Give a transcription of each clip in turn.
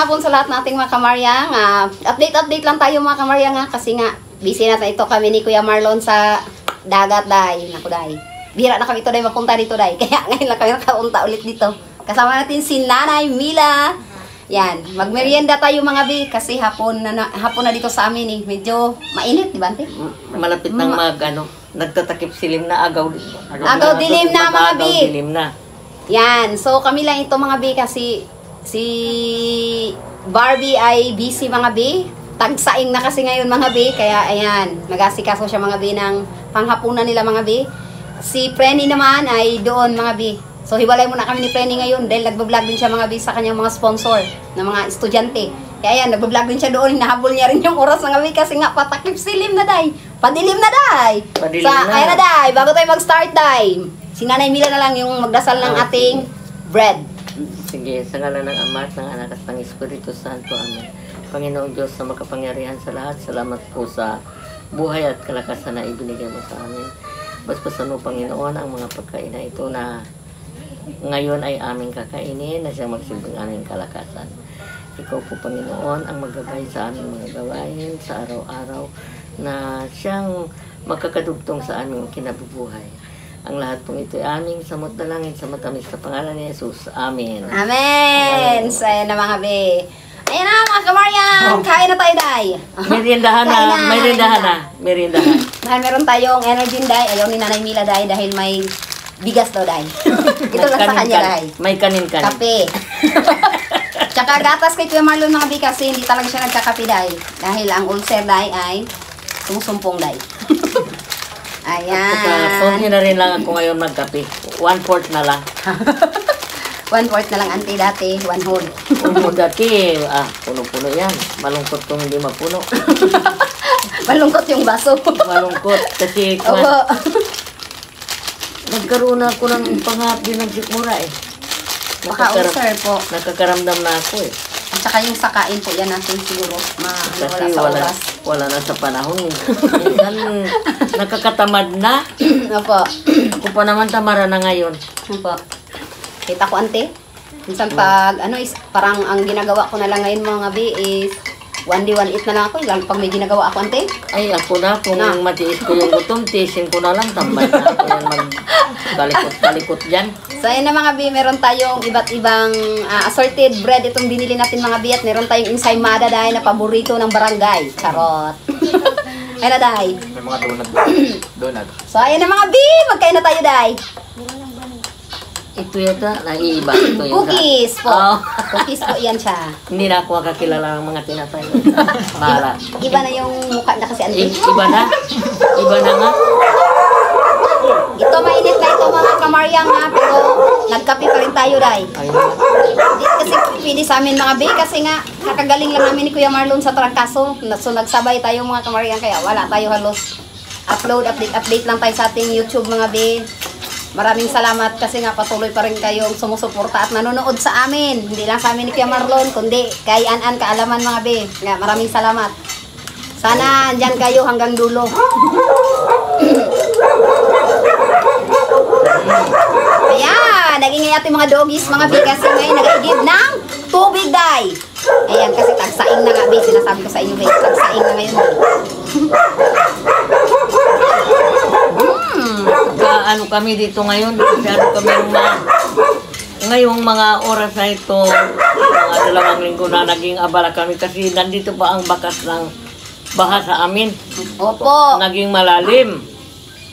hapon sa lahat nating mga kamaryang. Update lang tayo mga kamaryang kasi nga busy na ito kami ni Kuya Marlon sa dagat day. Naku day. Bira na kami ito day mapunta dito day. Kaya ngayon lang kami nakaunta ulit dito. Kasama natin si Nanay Mila. Yan, magmerienda tayo mga bi kasi hapon na dito sa amin eh. Medyo mainit, di ba ante? Malapit nang nagtatakip silim na agaw. Agaw dilim na mga bi. Agaw dilim na. Yan, so kami lang ito mga bi kasi si Barbie ay busy mga bi. Tagsaing na kasi ngayon mga bi. Kaya ayan, nag-asikaso siya mga bi ng panghapunan nila mga bi. Si Frenny naman ay doon mga bi. So hiwalay muna kami ni Frenny ngayon dahil nagbablog din siya mga bi sa kanyang mga sponsor na mga estudyante. Kaya ayan, nagbablog din siya doon. Hinahabol niya rin yung oras mga bi kasi nga patakip silim na day. Padilim na day. Padilim na. Ayan na day, bago tayo mag-start day. Si Nanay Mila na lang yung magdasal ng ating bread. Sige, sa ngalan ng Ama at ng Anak at ng Espiritu Santo. Amen. Panginoong Diyos na makapangyarihan sa lahat, salamat po sa buhay at kalakasan na ibinigay mo sa amin. Basbasan mo, Panginoon, ang mga pagkain na ito na ngayon ay aming kakainin na siyang magsilbing aming kalakasan. Ikaw po, Panginoon, ang maggabay sa aming mga gawain sa araw-araw na siyang makakadugtong sa aming kinabubuhay. Ang lahat pong ito ay aming samot na langit sa matamis na pangalan ni Jesus. Amen. Amen. So, ayan na mga be. Ayan na mga kamaryan. Kain na tayo, day. Meriendahan na. Meriendahan na. Meriendahan. Dahil meron tayong energy, day. Ayaw ni Nanay Mila, day. Dahil may bigas daw, day. Ito lang sa kanya, day. May kanin-kanin. Kape. Tsaka gatas kay Kuya Marlon mga be kasi hindi talaga siya nagkakape, day. Dahil ang ulcer, day, ay sumusumpong, day. Ayan. Konti na rin lang ako ngayon magkape. 1/4 na lang. 1/4 na lang ante dati, 1 whole. Dati, puno-puno yan. Malungkot kung hindi mapuno. Malungkot yung baso. Malungkot. Kasi nagkaroon ako ng panghapi ng sikmura eh. Baka ulcer po. Nakakaramdam na ako eh. At saka yung sakain po yan natin siguro. Wala sa oras. Wala na sa panahon. Minsan, nakakatamad na. Opo. Ako pa naman tamara na ngayon. Opo. Kita ko ante. Minsan pag, parang ang ginagawa ko na lang ngayon mga bi is 1 day 1 eat na lang ako. Lalo pag may ginagawa ako ante. Ay, ako na. Kung matiis ko yung gutom, tiisin ko na lang. Tambay na ako yan magkalikot-kalikot dyan. So, ayun na mga bi, meron tayong iba't ibang assorted bread. Itong binili natin mga bi at meron tayong ensaymada dahil na paborito ng barangay. Charot. Ayun na dahil. May mga donut. So, ayun na mga bi, magkain na tayo dahil. Ito yata, naiiba. Ito yung Cookies po. Oh. Cookies po yan siya. Hindi na ako kakilala ng mga tinatay. Bahala. Iba na yung mukha na kasi ante. Iba na? Iba na nga? Ito mainit na ito mga kamaryang pero nagkape pa rin tayo dahil. Hindi kasi pili sa amin mga be kasi nga kakagaling lang namin ni Kuya Marlon sa trangkaso. So nagsabay tayo mga kamaryang kaya wala tayo halos update lang tayo sa ating YouTube mga be. Maraming salamat kasi nga patuloy pa rin kayong sumusuporta at nanonood sa amin. Hindi lang sa amin ni Kuya Marlon kundi kay An Kaalaman mga be. Nga, maraming salamat. Sana andyan kayo hanggang dulo. Ayan, naging ating mga doggies, mga bi, kasi ngayon nag-i-give ng tubig, day. Ayan, kasi tagsaing na nga, bi, sinasabi ko sa inyo, bi, tagsaing na ngayon. Ano kami dito ngayon? Ano kami ngayong mga oras na ito, mga 2 linggo na naging abala kami kasi nandito pa ang bakas ng baha sa amin. Opo. Naging malalim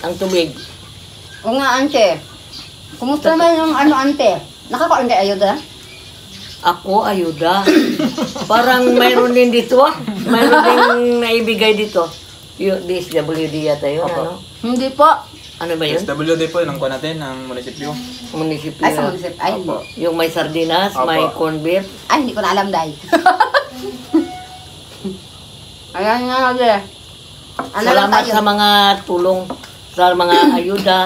ang tubig. O nga, ante. Kumusta naman yung ante? Nakakaon kayo ayuda? Ako, ayuda. Parang mayroon din dito Mayroon din naibigay dito. Yung DSWD yata yun, ano? Hindi po. Ano ba yun? SWD po, ng natin, ng munisipyo. Munisipyo. Ay, sa munisip. Ay, Opo. Yung may sardinas, may corn beef. ay, hindi ko na alam, day. Ayan nga, day. Ano lang Salamat tayo? sa mga tulong, sa mga ayuda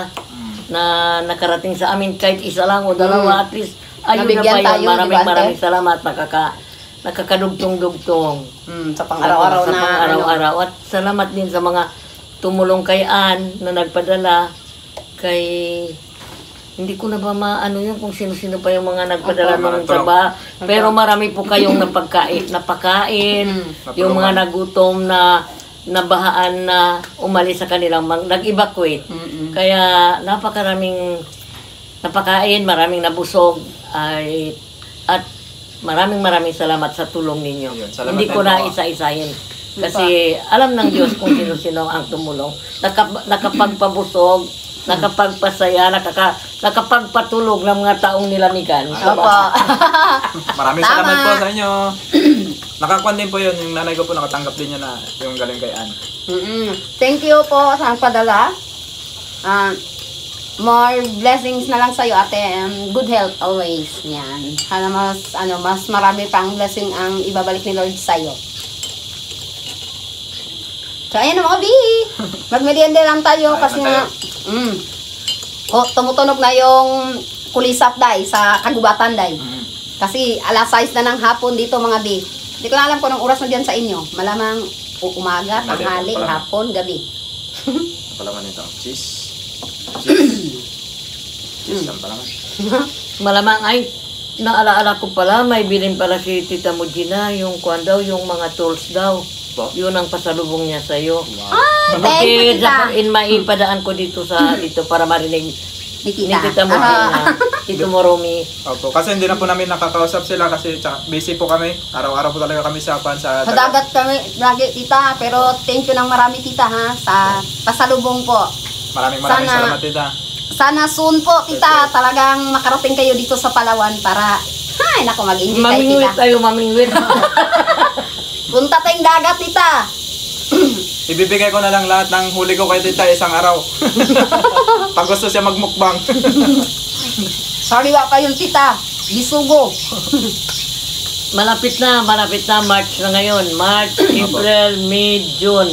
na nakarating sa amin kahit isa lang o dalawa, at least ayuda Nabigyan pa yun. tayo, Maraming salamat. Nakakadugtong-dugtong. Sa pang-araw-araw Sa na. pang-araw-araw. At salamat din sa mga tumulong kay Ann na nagpadala kay Hindi ko na ba maano yun kung sino-sino pa yung mga nagpadala ng Tulong. taba. Pero marami po kayong napakain, yung mga nagutom na nabahaan na umalis sa kanilang nag-evacuate. Kaya napakaraming napakain, maraming nabusog at maraming salamat sa tulong ninyo. Yun, salamat Hindi ko din na po. isa-isahin. Kasi alam ng Diyos kung sino-sino ang tumulong. Nakapagpabusog, nakapagpasaya, nakapagpatulog ng mga taong nilamigan. Opo. Maraming Tama. salamat po sa inyo. Nakakuan din po yun. Yung nanay ko po nakatanggap din niya na yung galing kay Ann. Thank you po sa padala. More blessings na lang sa iyo, ate. Good health always. Yan. Sana mas marami pang blessing ang ibabalik ni Lord sa iyo. So, ayan na mga bi. Magmerienda lang tayo Ayun kasi na nga tumutunog na yung kulisap day sa kagubatan day. Kasi alas 6 na ng hapon dito mga bi. Hindi ko na alam kung anong oras na dyan sa inyo. Malamang umaga, tanghali, Pala. hapon, gabi. Ano pala man ito? Cheese? Cheese lang pala man. Malamang ay, naalaala ko pala, may bilin pala si Tita Mugina, yung kuwan daw, yung mga tools daw. Po? Yun ang pasalubong niya sa'yo. Ah, thank you, tita. Maipadaan ko dito dito para marinig Ni ni tita. Tita Mugina, Tito Moromi. Opo, kasi hindi na po namin nakakausap sila kasi busy po kami. Araw-araw po talaga kami sa Sa dagat kami lagi, tita. Pero thank you ng marami, tita, ha. Sa pasalubong po. Maraming Sana- salamat, tita. Sana soon po, tita. Talagang makarating kayo dito sa Palawan para, naku, mag-enjoy tayo, Mamingwit tita. tayo, mamingwit. Punta tayong dagat, tita. Ibibigay ko na lang lahat ng huli ko kay tita isang araw. Pag gusto siya magmukbang. Sariwa kayong, tita. Bisugo. Malapit na, March na ngayon. March, April, May, June,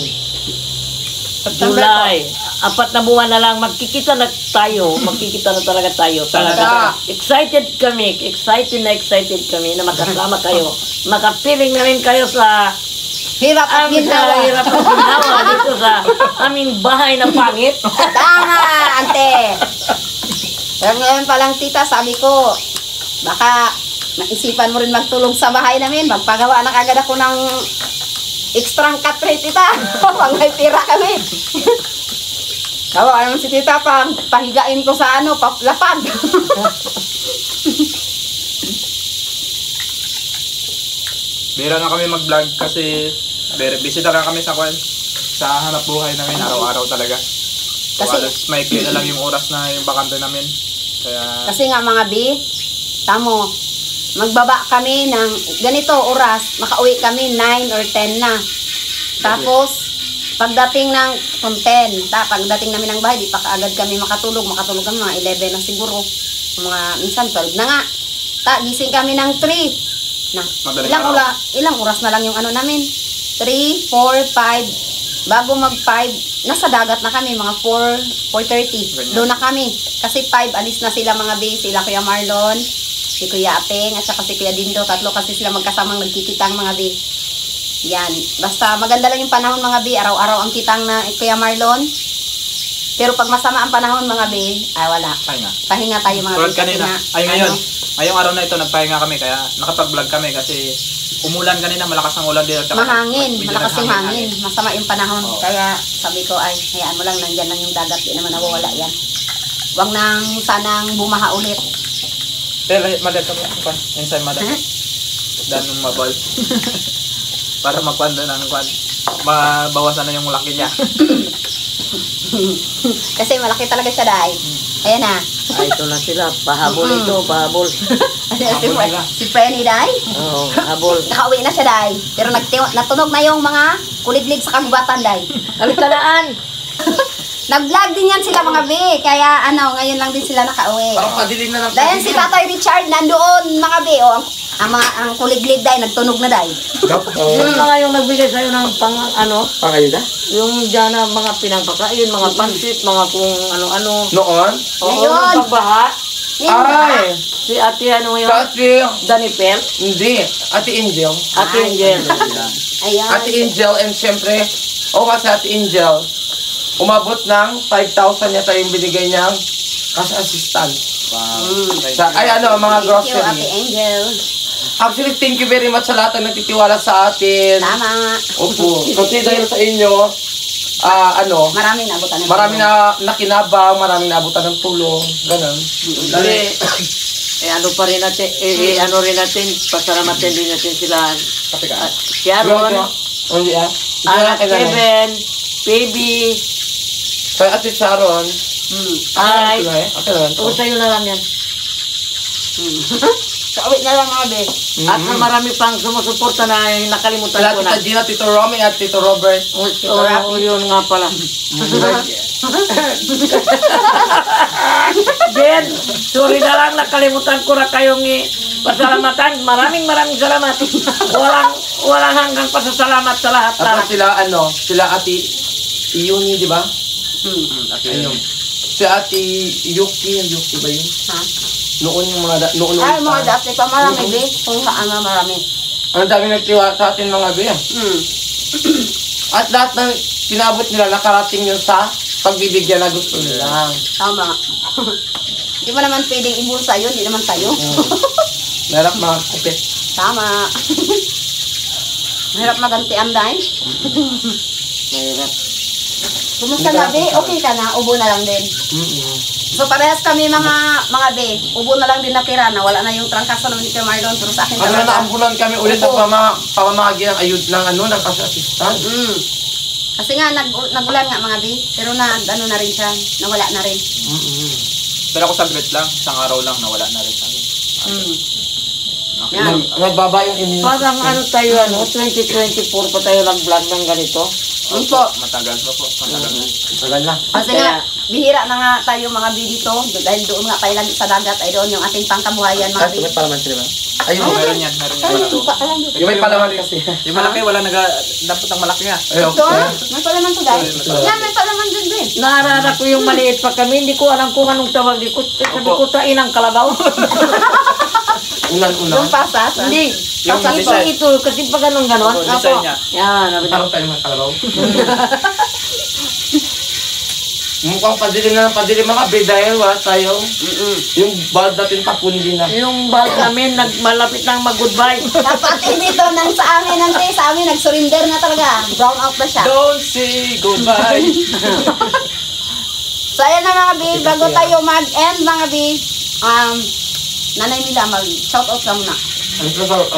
July. 4 na buwan na lang, magkikita na talaga tayo. Talaga. Excited kami na makasama kayo. Makapiling na rin kayo sa Hirap at ginhawa. hirap at ginawa dito sa aming bahay na pangit. Tama, ante. Pero ngayon pa lang, tita, sabi ko, baka naisipan mo rin magtulong sa bahay namin. Magpagawa na kagad ako ng extra katre, tita. Pag may pira kami. Kawa naman si tita, pag pahigain ko sa lapag. Bira na kami mag-vlog kasi very busy talaga kami sa hanap buhay namin araw-araw talaga. So, Kasi- alas maikli na lang yung oras na yung bakante namin. Kaya Kasi nga mga bi, tamo, magbaba kami ng ganito oras, makauwi kami 9 or 10 na. Tapos, pagdating ng 10, pagdating namin ng bahay, di pa kaagad kami makatulog kami mga 11 na siguro. Mga minsan 12 na nga. Gising kami ng 3. Na, Madaling araw. ilang oras na lang yung ano namin. 3, 4, 5. Bago mag-5, nasa dagat na kami, mga 4:30. Ganyan. Doon na kami. Kasi 5, alis na sila mga bay, sila Kuya Marlon, si Kuya Apeng, at saka si Kuya Dindo. Tatlo kasi sila magkasamang nagkikitang mga bay. Yan. Basta maganda lang yung panahon mga bay. Araw-araw ang kitang na Kuya Marlon. Pero pag masama ang panahon mga bay, wala. pahinga. Pahinga tayo mga Tulad bay. kanina, ngayon, ngayong araw na ito nagpahinga kami kaya nakapag-vlog kami kasi umulan kanina, malakas ang ulan dito. Tsaka Mahangin, medyo malakas yung hangin. naghangin. Masama yung panahon. Oo. Kaya sabi ko, hayaan mo lang, nandyan lang yung dagat. Di naman nawawala yan. Huwag nang sanang bumaha ulit. Pero madal kami, inside madal. Ha? Dan ng mabal. Para magkwanda ng mabawasan na yung laki niya. Kasi malaki talaga siya, Day. Ayan na. Ito na sila, pahabol ito, pahabol. Si Frenny, Day. Oo, habol. Nakauwi na siya, Day. Pero natunog na yung mga kuliglig sa kagubatan, Day. Kaligtalaan! Nag-vlog din yan sila mga be. Kaya ngayon lang din sila nakauwi. Parang madilim na lang. Dahil si Tatay Richard nandoon mga be. Ang kuliglig, Day. Nagtunog na, Day. Yun mga yung nagbigay sa'yo ng Pangayuda? yung dyan na mga pinangpakain, mga pansit, mga kung ano-ano. Noon? Oo, Ngayon. nagpagbaha. Ay! Si ate ano yun? Ate, Danipel. hindi. Ate Angel. Ate Angel. Ayan. Ate Angel, and syempre, kasi Ate Angel, umabot ng 5,000 yata yung binigay niyang cash assistant. Ay, ano, mga Thank you, Ate grocery. Angel. Actually, thank you very much sa lahat ng nagtitiwala sa atin. Tama. Opo. Kasi dahil sa inyo, Maraming naabutan na. marami na nakinabang, maraming naabutan ng tulong. Ganon. Ano pa rin natin, ano rin natin, pasalamatin din natin sila. Kape ka. Sharon, Hindi Anak Kevin, Baby, Kay Ate Sharon. ay, Ate Sharon. o sa'yo na lang yan. Kawit na lang mga be. At na marami pang sumusuporta na nakalimutan Sila ko na. Tita Gina, Tito Romy at Tito Robert. Oo, yun nga pala. Jen, sorry na lang, nakalimutan ko na kayong pasalamatan. Maraming salamat. Walang hanggang pasasalamat sa lahat. Tapos sila Ate Yuni, di ba? Ayun. Si Ate Yuki ba yun? Ha? Noon yung mga Ay, mga dati pa marami be. Kung saan na marami. Ang dami nagtiwala sa atin mga be. At lahat ng pinabot nila nakarating yun sa pagbibigyan na gusto nila. Tama. Hindi mo naman pwedeng ibulsa yun. Hindi naman tayo. Merap mga kupit. Tama. Mahirap magantian dahil. Mahirap. Kumusta na be? Okay ka na? Ubo na lang din. So parehas kami mga be. Ubo na lang din natira na. Wala na yung trangkasan ni Kuya Marlon. Pero sa akin Ano na naambulan kami ulit sa pamamahagi ng ayud ng cash assistant. Kasi nga nagulan nga mga be. Pero na rin siya. Nawala na rin. Pero ako saglit lang, isang araw lang nawala na rin sa akin. Yan. Nagbaba yung immune Parang ano tayo, 2024 pa tayo nag-vlog ng ganito. Po. Matagal pa po, matagal na. Tagal na. Kasi nga, bihira na nga tayo mga be dito. Dahil doon nga tayo lagi sa dagat. Ay doon yung ating pangkabuhayan mga be. May palaman sila ba? Ayun. Meron yan. Yung may palaman kasi. Yung malaki, dapat ang malaki nga. Ayun. Ito, may palaman to dahil. Yan, may palaman din din. Naarara ko yung maliit pa kami, hindi ko alam kung anong tawag di ko. Sabi ko tain ang kalabaw. Ulan-ulan. Yung pasas. Hindi. Yung Kasi design. ito, kasi pag ganun ganon. Yung design niya. Yan, sabi ko. Parang tayo mga kalabaw. Mukhang padilim mga be dahil wala tayo. Yung bald natin papundi na. Yung bal namin, malapit nang mag-goodbye. Kapatid dito nang sa amin, sa amin, nag-surrender na talaga. Brown out na siya. Don't say goodbye. So ayan na mga bi, bago tayo mag-end mga bi, nanay nila mag-shoutout ka muna.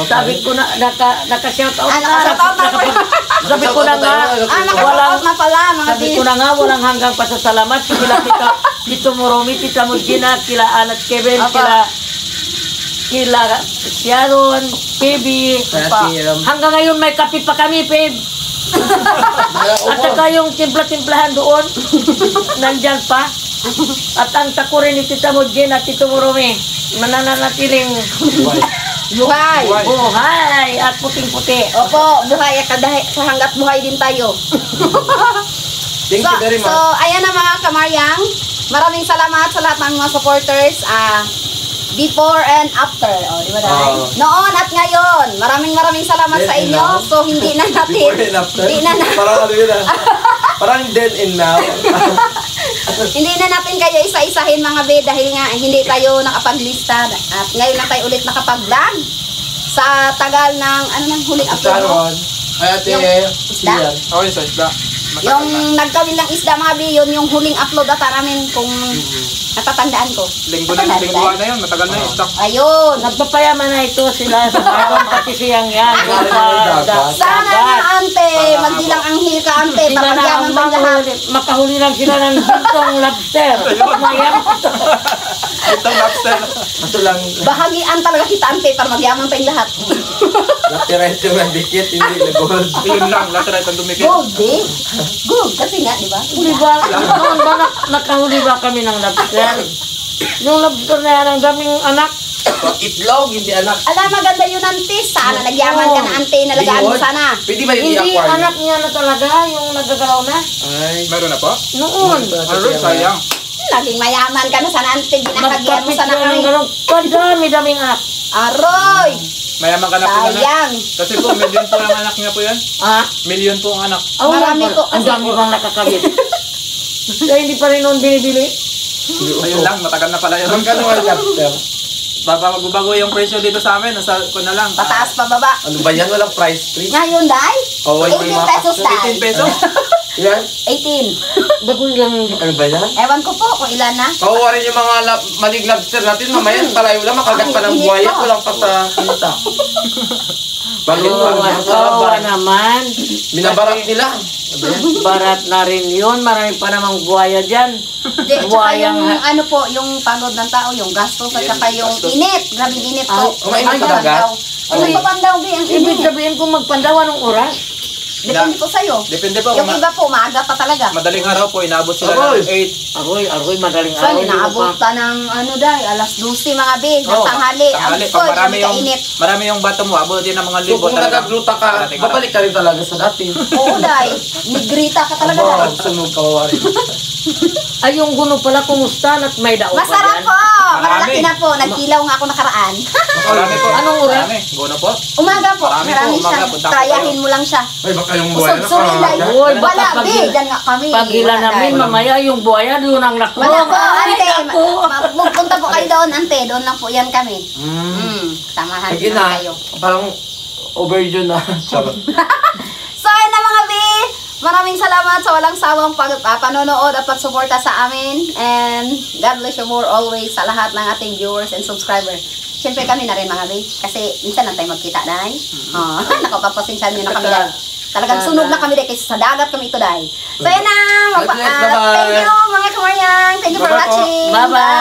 Sabi ko na, naka-shout out Naka-shoutout na pala. Sabi ko na nga, Naka-shoutout na pala mga sabi bi. ko na nga, walang hanggang pasasalamat. Kila Tito Moromi, Tita Mugina, kila Anat Kevin, Apa. kila Sharon, Phoebe. Hanggang ngayon may kape pa kami, Phoebe. At saka yung timpla-timplahan doon, nandyan pa. At ang takurin ni Tita Mugina at Tito Moromi, mananatiling Buhay. buhay at puting-puti. Opo, buhay at hanggat buhay din tayo. Thank you very much. So, ayan na mga kamaryang. Maraming salamat sa lahat ng mga supporters. Before and after. O, di ba dahil? Noon at ngayon. Maraming salamat sa inyo. So, hindi na natin. Before and after? Hindi na Parang ano yun Parang then and now. Hindi na natin kayo isa-isahin mga be dahil nga hindi tayo nakapaglista at ngayon na tayo ulit nakapag-vlog sa tagal ng huling upload mo? Sharon. Ay ate. Yung isda? Sian. Ako yung sa isda. Matagal Yung na. nagkawin ng isda mga be, yun yung huling upload ata namin kung natatandaan ko. Lingguhan na yun, matagal na yung stock. Ayun. Nagpapayaman na ito sila sa bagong pati siyang yan. Sana na ante, magbilang anghel ka ante, Sila para na ang magyaman tayong lahat. makahuli lang sila ng gintong lobster. Mayam. Itong lobster. Ito lang. Bahagian talaga kita ante, para magyaman tayong lahat. Latirite yung nandikit, hindi na gold. Yun lang, lateral ang dumikit. Good, eh. Good, kasi nga, di ba? Huli ba? Noon ba nakahuli ba kami ng lobster? Yung lobster na yan, ang daming anak. Itlog, hindi anak. Alam, maganda yun ante. Sana nagyaman ka na ante, nalagaan mo sana. Pwede ba yung Hindi, i-acquire? anak niya na talaga, yung nagagalaw na. Ay. Meron na po? Noon. Ano, sayang. Naging mayaman ka na sana ante, ginahagyan mo Magkapit sana na ng kami. ganun. Kadami-daming anak. Aroy! Mayaman ka na po na. Sayang. Kasi po, million po ang anak niya po yan. Ah, Million po ang anak. oh, Marami po Ang kasi dami po. bang nakakabit. Kaya hindi pa rin noon binibili. Ayun lang, matagal na pala yun. Magkano ang lobster? Magbabago yung presyo dito sa amin. Nasa ko na lang. Pataas pa baba. Ano ba yan? Walang price free? Ngayon, day? Oo, yung 18 mga pesos, day. 18 pesos? Yan? 18. Bagoy lang. Ano ba yan? Ewan ko po kung ilan na. Kawawa rin yung mga manig lobster natin. Mamaya palayo lang, makagat pa ng Ay, buhaya. init pa. Walang pa sa kita. Bakit Kawawa naman. Binabarak nila. Barat na rin yun. Marami pa namang buhaya dyan. Di, tsaka Buhayang yung ano po, yung pagod ng tao, yung gastos at saka yung init. Grabing init po. Ay, mainit talaga? Ay, magpapandaw, Bi. Ang Ibig init. sabihin kung magpandaw anong oras? Depende po sa'yo. Depende po. Yung iba po, maaga pa talaga. Madaling araw po, inaabot sila Agoy. ng 8. Agoy, madaling So, araw. inaabot pa ng ano day, alas 12 mga Bi, ng Oo, tanghali. tanghali. Ang Pag marami yung, kainit. marami yung bato mo, abot din ng mga So libo kung talaga. nagagluta ka, Parating araw. babalik ka rin talaga sa dati. Oo, day. Nigrita ka talaga, Aba, day. sunog kawawa rin. Ay, yung guno pala, kumusta? At may daon pa Masarap dyan? po! Marami. Malalaki na po. Nagkilaw nga ako nakaraan. Marami po. Anong oras? Marami. Gono po. Umaga po. Marami po, Marami siya. umaga. Punta po Trayahin kayo. mo lang siya. Ay, baka yung buhay na Usog-suri day. Uy, baka Wala, pag- Bi. Diyan nga kami. Pagila Wala, namin, day. mamaya yung buhaya, doon ang naku. Wala po, Ay, ante. naku. Magpunta po kayo doon, ante. Doon lang po yan kami. Samahan Lagi na na, kayo. parang overdue na. Charot. So, ayun na mga Bi. Maraming salamat sa walang sawang panonood at pagsuporta sa amin. And God bless you more always sa lahat ng ating viewers and subscribers. Siyempre kami na rin mga Bi. Kasi minsan lang tayo magkita, Day. Nakapagpasensya nyo na kami, Day. Talagang sunog na kami, Day. Kasi sa dagat kami ito, Day. So, ayun na. Bye-bye. Thank you, mga kamaryang. Thank you for Bye-bye po. watching. Bye-bye.